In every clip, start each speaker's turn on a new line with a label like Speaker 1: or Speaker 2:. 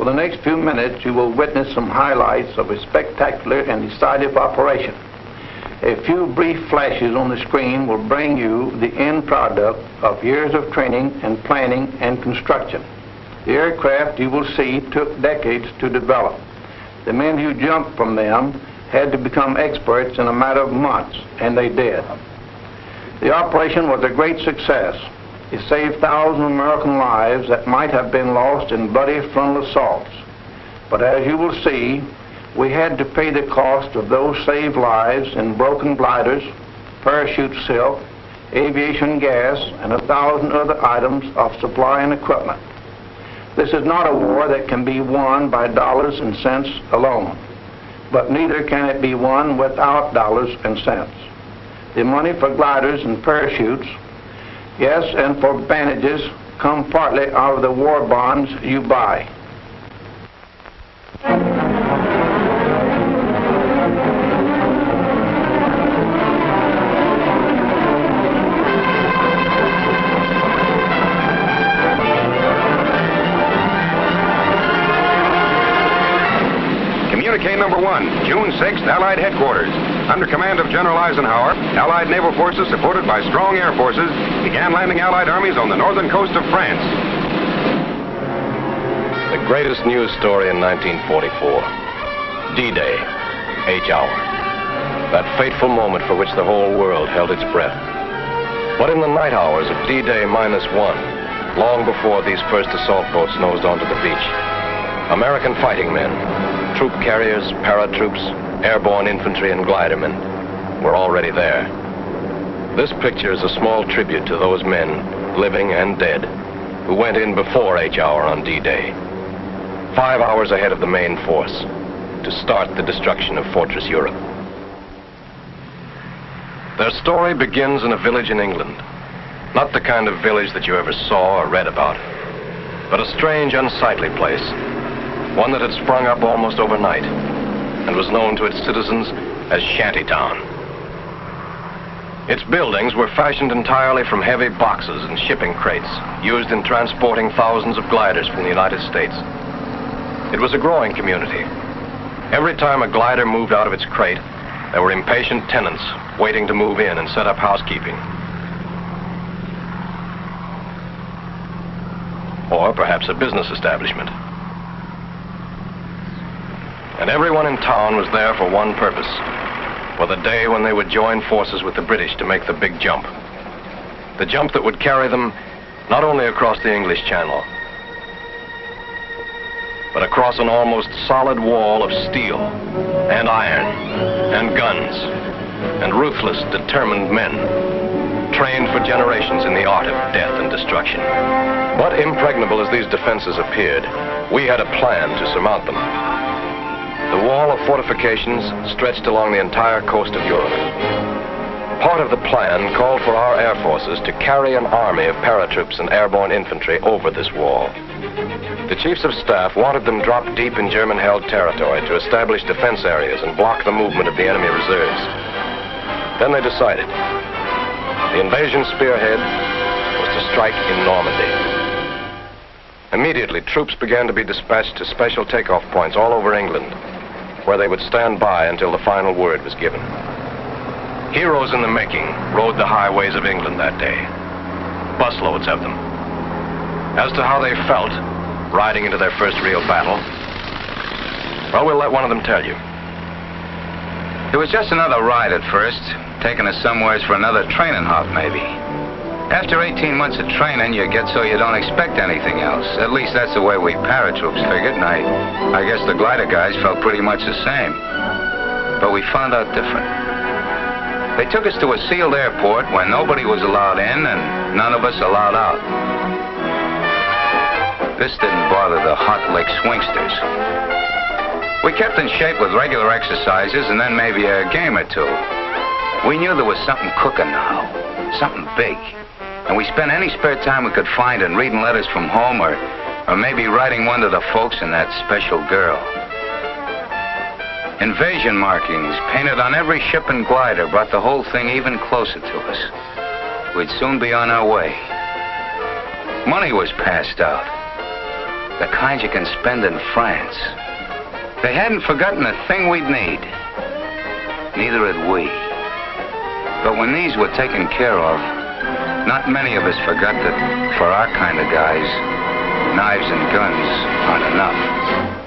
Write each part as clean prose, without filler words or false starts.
Speaker 1: the next few minutes, you will witness some highlights of a spectacular and decisive operation. A few brief flashes on the screen will bring you the end product of years of training and planning and construction. The aircraft you will see took decades to develop. The men who jumped from them had to become experts in a matter of months, and they did. The operation was a great success. It saved thousands of American lives that might have been lost in bloody frontal assaults. But as you will see, we had to pay the cost of those saved lives in broken gliders, parachute silk, aviation gas, and 1,000 other items of supply and equipment. This is not a war that can be won by dollars and cents alone, but neither can it be won without dollars and cents. The money for gliders and parachutes, yes, and for bandages, come partly out of the war bonds you buy.
Speaker 2: Communique number 1, June 6th, Allied headquarters. Under command of General Eisenhower, Allied naval forces supported by strong air forces began landing Allied armies on the northern coast of France.
Speaker 3: The greatest news story in 1944. D-Day, H hour. That fateful moment for which the whole world held its breath. But in the night hours of D-Day -1, long before these first assault boats nosed onto the beach, American fighting men, troop carriers, paratroops, airborne infantry, and glidermen were already there. This picture is a small tribute to those men, living and dead, who went in before H hour on D-Day, 5 hours ahead of the main force, to start the destruction of Fortress Europe. Their story begins in a village in England. Not the kind of village that you ever saw or read about, but a strange, unsightly place. One that had sprung up almost overnight and was known to its citizens as Shantytown. Its buildings were fashioned entirely from heavy boxes and shipping crates used in transporting thousands of gliders from the United States. It was a growing community. Every time a glider moved out of its crate, there were impatient tenants waiting to move in and set up housekeeping. Or perhaps a business establishment. And everyone in town was there for one purpose, for the day when they would join forces with the British to make the big jump. The jump that would carry them not only across the English Channel, but across an almost solid wall of steel and iron and guns and ruthless, determined men, trained for generations in the art of death and destruction. But impregnable as these defenses appeared, we had a plan to surmount them. The wall of fortifications stretched along the entire coast of Europe. Part of the plan called for our air forces to carry an army of paratroops and airborne infantry over this wall. The chiefs of staff wanted them dropped deep in German-held territory to establish defense areas and block the movement of the enemy reserves. Then they decided. The invasion spearhead was to strike in Normandy. Immediately, troops began to be dispatched to special takeoff points all over England, where they would stand by until the final word was given. Heroes in the making rode the highways of England that day. Busloads of them. As to how they felt riding into their first real battle, well, we'll let one of them tell you.
Speaker 4: It was just another ride at first, taking us somewheres for another training hop, maybe. After 18 months of training, you get so you don't expect anything else. At least that's the way we paratroops figured, and I guess the glider guys felt pretty much the same. But we found out different. They took us to a sealed airport where nobody was allowed in and none of us allowed out. This didn't bother the hot lick swingsters. We kept in shape with regular exercises and then maybe a game or two. We knew there was something cooking now, something big. And we spent any spare time we could find in reading letters from home or maybe writing one to the folks and that special girl. Invasion markings painted on every ship and glider brought the whole thing even closer to us. We'd soon be on our way. Money was passed out. The kind you can spend in France. They hadn't forgotten a thing we'd need. Neither had we. But when these were taken care of, not many of us forgot that for our kind of guys, knives and guns aren't enough.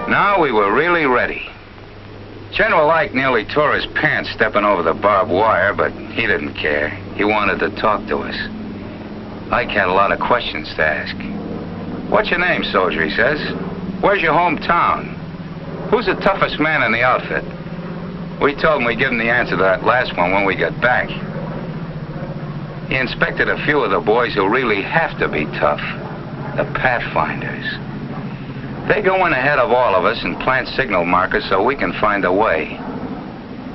Speaker 4: Now we were really ready. General Ike nearly tore his pants stepping over the barbed wire, but he didn't care. He wanted to talk to us. Ike had a lot of questions to ask. What's your name, soldier, he says. Where's your hometown? Who's the toughest man in the outfit? We told him we'd give him the answer to that last one when we got back. He inspected a few of the boys who really have to be tough. The Pathfinders. They go in ahead of all of us and plant signal markers so we can find a way.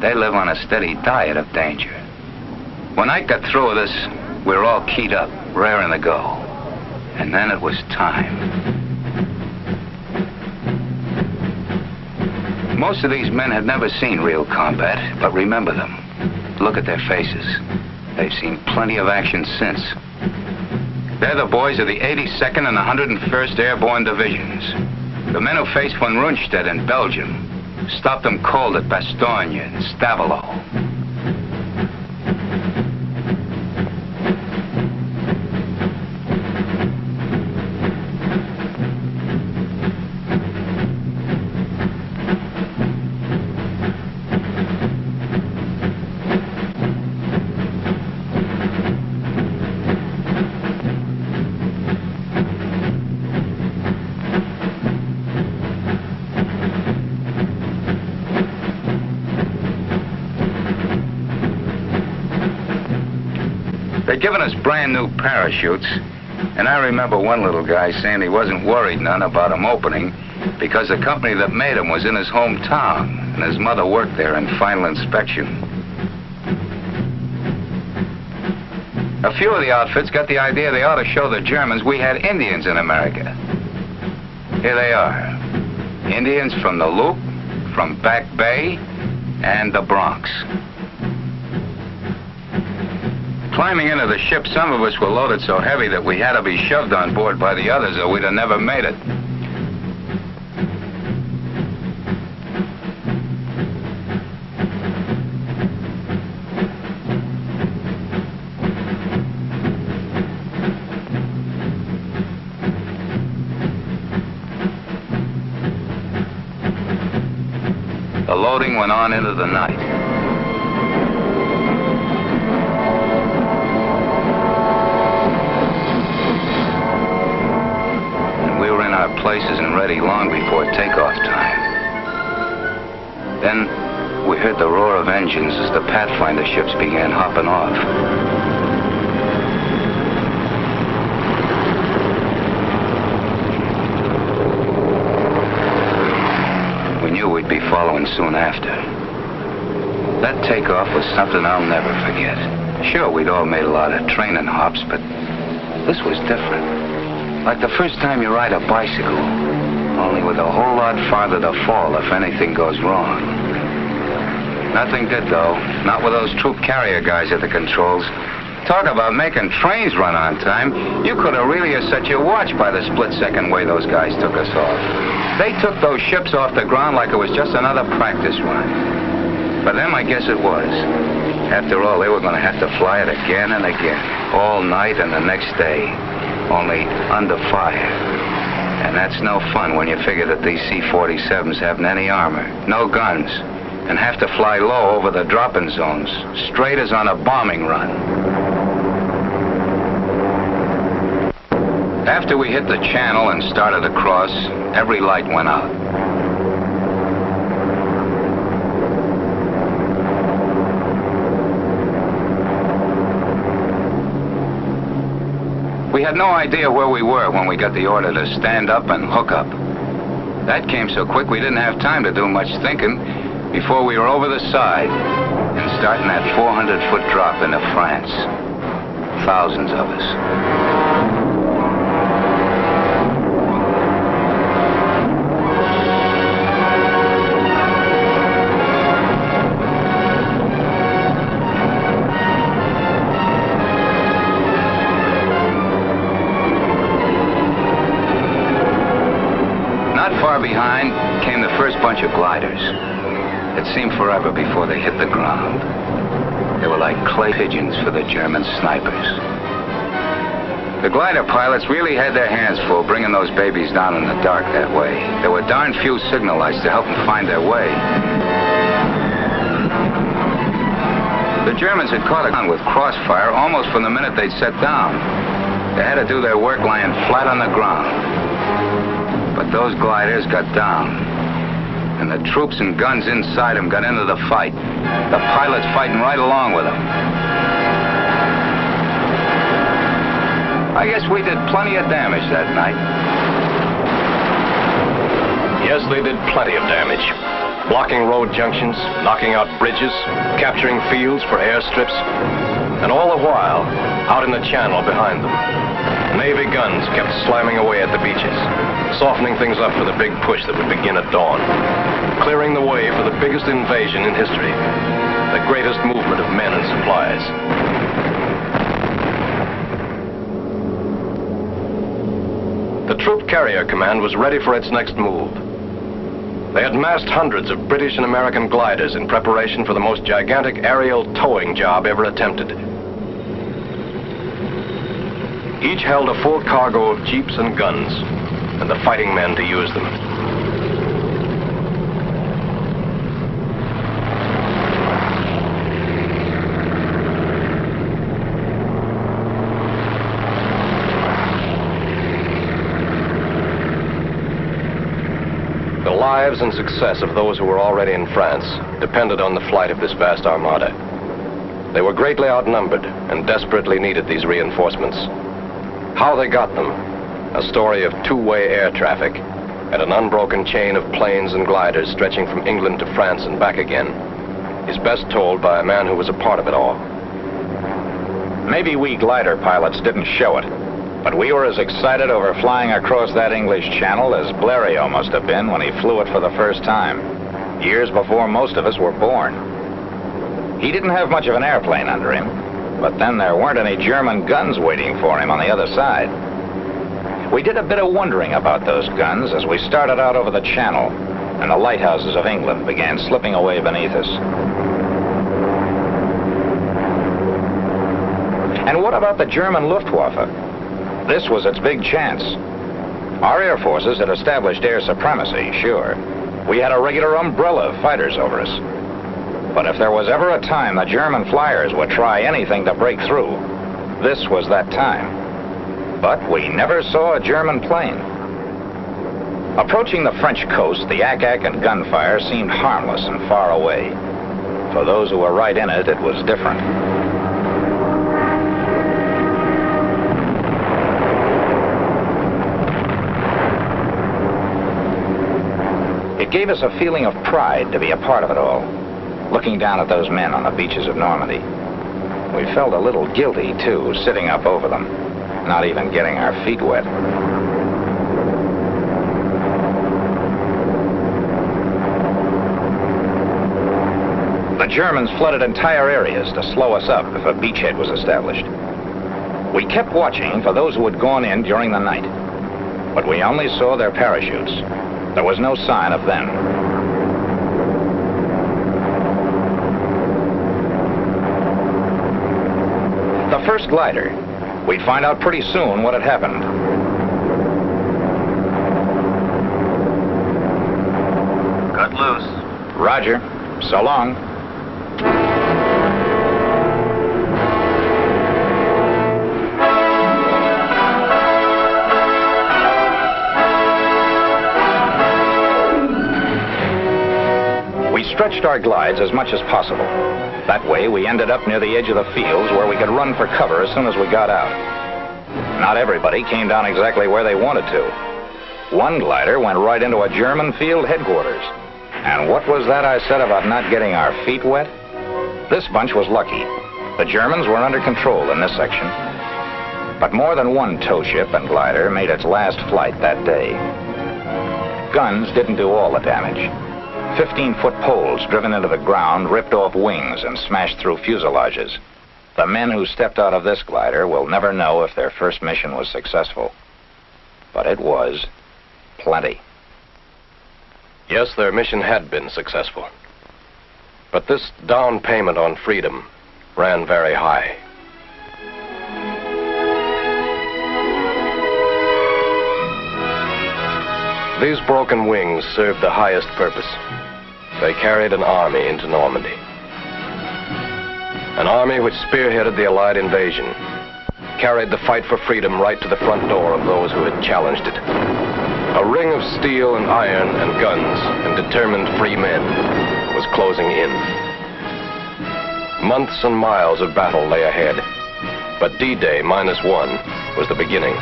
Speaker 4: They live on a steady diet of danger. When Ike got through with us, we were all keyed up, raring to go. And then it was time. Most of these men had never seen real combat, but remember them. Look at their faces. They've seen plenty of action since. They're the boys of the 82nd and 101st Airborne Divisions. The men who faced von Rundstedt in Belgium, stopped them cold at Bastogne and Stavelot. They'd given us brand new parachutes, and I remember one little guy saying he wasn't worried none about them opening because the company that made them was in his hometown, and his mother worked there in final inspection. A few of the outfits got the idea they ought to show the Germans we had Indians in America. Here they are. Indians from the Loop, from Back Bay, and the Bronx. Climbing into the ship, some of us were loaded so heavy that we had to be shoved on board by the others or we'd have never made it. The loading went on into the night. Places and ready long before takeoff time. Then we heard the roar of engines as the Pathfinder ships began hopping off. We knew we'd be following soon after. That takeoff was something I'll never forget. Sure, we'd all made a lot of training hops, but this was different. Like the first time you ride a bicycle, only with a whole lot farther to fall if anything goes wrong. Nothing did, though. Not with those troop carrier guys at the controls. Talk about making trains run on time. You could have really set your watch by the split-second way those guys took us off. They took those ships off the ground like it was just another practice run. For them, I guess it was. After all, they were going to have to fly it again and again, all night and the next day. Only under fire. And that's no fun when you figure that these C-47s haven't any armor, no guns, and have to fly low over the drop-in zones, straight as on a bombing run. After we hit the channel and started across, every light went out. We had no idea where we were when we got the order to stand up and hook up. That came so quick we didn't have time to do much thinking before we were over the side and starting that 400-foot drop into France. Thousands of us. kind came the first bunch of gliders. It seemed forever before they hit the ground. They were like clay pigeons for the German snipers. The glider pilots really had their hands full bringing those babies down in the dark that way. There were darn few signal lights to help them find their way. The Germans had caught on with crossfire almost from the minute they'd set down. They had to do their work lying flat on the ground. But those gliders got down. And the troops and guns inside them got into the fight. The pilots fighting right along with them. I guess we did plenty of damage that night.
Speaker 3: Yes, they did plenty of damage. Blocking road junctions, knocking out bridges, capturing fields for airstrips, and all the while, out in the channel behind them, Navy guns kept slamming away at the beaches, softening things up for the big push that would begin at dawn, clearing the way for the biggest invasion in history, the greatest movement of men and supplies. The Troop Carrier Command was ready for its next move. They had massed hundreds of British and American gliders in preparation for the most gigantic aerial towing job ever attempted. Each held a full cargo of jeeps and guns, and the fighting men to use them. The lives and success of those who were already in France depended on the flight of this vast armada. They were greatly outnumbered and desperately needed these reinforcements. How they got them, a story of two-way air traffic and an unbroken chain of planes and gliders stretching from England to France and back again, is best told by a man who was a part of it all.
Speaker 5: Maybe we glider pilots didn't show it, but we were as excited over flying across that English Channel as Blériot must have been when he flew it for the first time, years before most of us were born. He didn't have much of an airplane under him, but then there weren't any German guns waiting for him on the other side. We did a bit of wondering about those guns as we started out over the Channel, and the lighthouses of England began slipping away beneath us. And what about the German Luftwaffe? This was its big chance. Our air forces had established air supremacy, sure. We had a regular umbrella of fighters over us. But if there was ever a time the German flyers would try anything to break through, this was that time. But we never saw a German plane. Approaching the French coast, the ack-ack and gunfire seemed harmless and far away. For those who were right in it, it was different. It gave us a feeling of pride to be a part of it all, looking down at those men on the beaches of Normandy. We felt a little guilty, too, sitting up over them, not even getting our feet wet. The Germans flooded entire areas to slow us up if a beachhead was established. We kept watching for those who had gone in during the night, but we only saw their parachutes. There was no sign of them. The first glider, we'd find out pretty soon what had happened.
Speaker 6: Cut loose.
Speaker 5: Roger. So long. We stretched our glides as much as possible. That way, we ended up near the edge of the fields where we could run for cover as soon as we got out. Not everybody came down exactly where they wanted to. One glider went right into a German field headquarters. And what was that I said about not getting our feet wet? This bunch was lucky. The Germans were under control in this section. But more than one tow ship and glider made its last flight that day. Guns didn't do all the damage. 15-foot poles driven into the ground ripped off wings and smashed through fuselages. The men who stepped out of this glider will never know if their first mission was successful. But it was plenty.
Speaker 3: Yes, their mission had been successful. But this down payment on freedom ran very high. These broken wings served the highest purpose. They carried an army into Normandy. An army which spearheaded the Allied invasion, carried the fight for freedom right to the front door of those who had challenged it. A ring of steel and iron and guns and determined free men was closing in. Months and miles of battle lay ahead, but D-Day -1 was the beginning.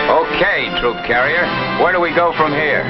Speaker 4: Okay, troop carrier, where do we go from here?